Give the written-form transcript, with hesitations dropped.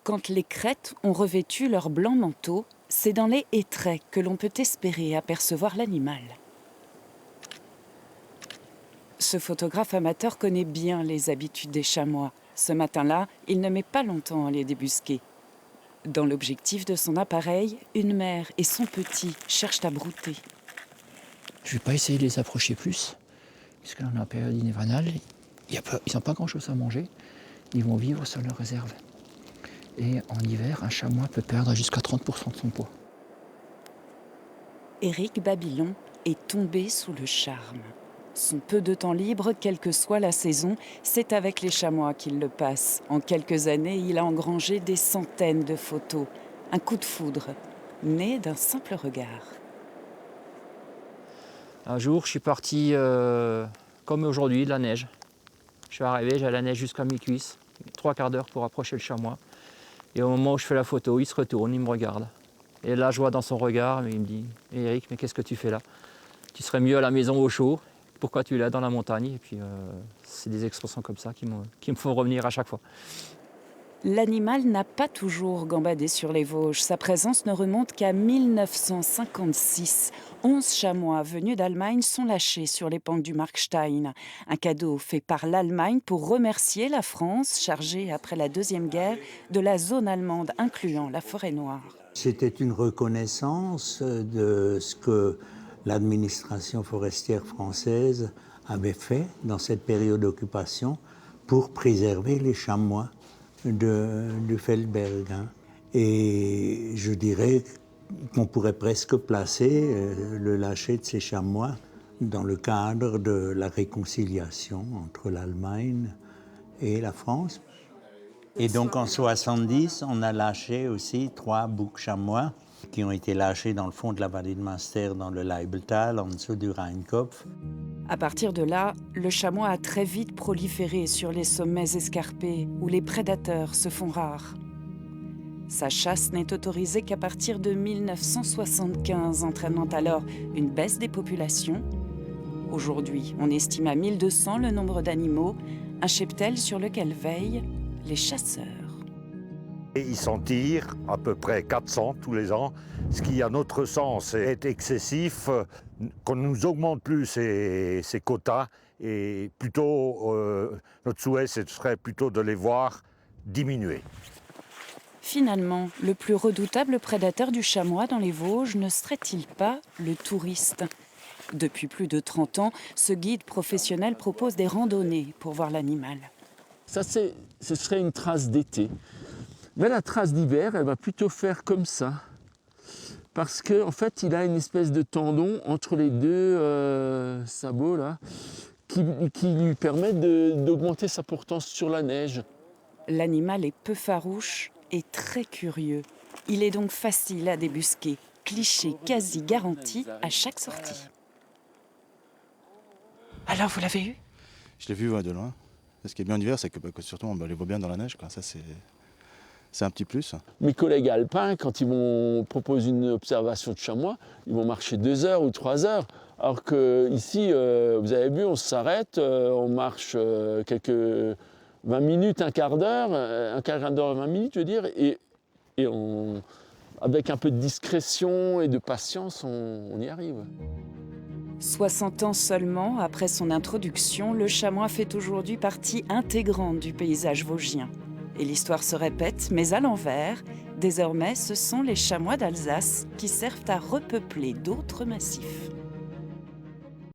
Quand les crêtes ont revêtu leur blanc manteau, c'est dans les hêtraies que l'on peut espérer apercevoir l'animal. Ce photographe amateur connaît bien les habitudes des chamois. Ce matin-là, il ne met pas longtemps à les débusquer. Dans l'objectif de son appareil, une mère et son petit cherchent à brouter. Je ne vais pas essayer de les approcher plus, puisque là on est en période hivernale. Ils n'ont pas grand-chose à manger. Ils vont vivre sur leur réserve. Et en hiver, un chamois peut perdre jusqu'à 30% de son poids. Éric Babylon est tombé sous le charme. Son peu de temps libre, quelle que soit la saison, c'est avec les chamois qu'il le passe. En quelques années, il a engrangé des centaines de photos. Un coup de foudre, né d'un simple regard. Un jour, je suis parti, comme aujourd'hui, de la neige. Je suis arrivé, j'avais la neige jusqu'à mes cuisses, 3/4 d'heure pour approcher le chamois. Et au moment où je fais la photo, il se retourne, il me regarde. Et là, je vois dans son regard, il me dit « Éric, mais qu'est-ce que tu fais là? Tu serais mieux à la maison au chaud. Pourquoi tu es là dans la montagne ?» Et puis, c'est des expressions comme ça qui me font revenir à chaque fois. L'animal n'a pas toujours gambadé sur les Vosges. Sa présence ne remonte qu'à 1956. 11 chamois venus d'Allemagne sont lâchés sur les pentes du Markstein. Un cadeau fait par l'Allemagne pour remercier la France, chargée après la Deuxième Guerre de la zone allemande, incluant la Forêt Noire. C'était une reconnaissance de ce que l'administration forestière française avait fait dans cette période d'occupation pour préserver les chamois du Feldberg. Et je dirais qu'on pourrait presque placer le lâcher de ces chamois dans le cadre de la réconciliation entre l'Allemagne et la France. Et donc en 70, on a lâché aussi 3 boucs chamois qui ont été lâchés dans le fond de la vallée de Münster, dans le Leibeltal, en dessous du Rheinkopf. À partir de là, le chamois a très vite proliféré sur les sommets escarpés où les prédateurs se font rares. Sa chasse n'est autorisée qu'à partir de 1975, entraînant alors une baisse des populations. Aujourd'hui, on estime à 1200 le nombre d'animaux, un cheptel sur lequel veillent les chasseurs. Et ils s'en tirent à peu près 400 tous les ans, ce qui à notre sens est excessif, qu'on ne nous augmente plus ces quotas et plutôt notre souhait ce serait plutôt de les voir diminuer. Finalement, le plus redoutable prédateur du chamois dans les Vosges ne serait-il pas le touriste ? Depuis plus de 30 ans, ce guide professionnel propose des randonnées pour voir l'animal. Ça, ce serait une trace d'été. Mais la trace d'hiver, elle va plutôt faire comme ça. Parce qu'en fait, il a une espèce de tendon entre les deux sabots là, qui lui permet d'augmenter sa portance sur la neige. L'animal est peu farouche et très curieux. Il est donc facile à débusquer. Cliché quasi garanti à chaque sortie. Alors, vous l'avez eu ? Je l'ai vu de loin. Ce qui est bien en hiver, c'est que surtout on les voit bien dans la neige, quoi. Ça, c'est un petit plus. Mes collègues alpins, quand ils vont proposer une observation de chamois, ils vont marcher 2 heures ou 3 heures. Alors qu'ici, vous avez vu, on s'arrête, on marche quelques 20 minutes, un quart d'heure, 20 minutes, je veux dire, et avec un peu de discrétion et de patience, on y arrive. 60 ans seulement après son introduction, le chamois fait aujourd'hui partie intégrante du paysage vosgien. Et l'histoire se répète, mais à l'envers. Désormais, ce sont les chamois d'Alsace qui servent à repeupler d'autres massifs.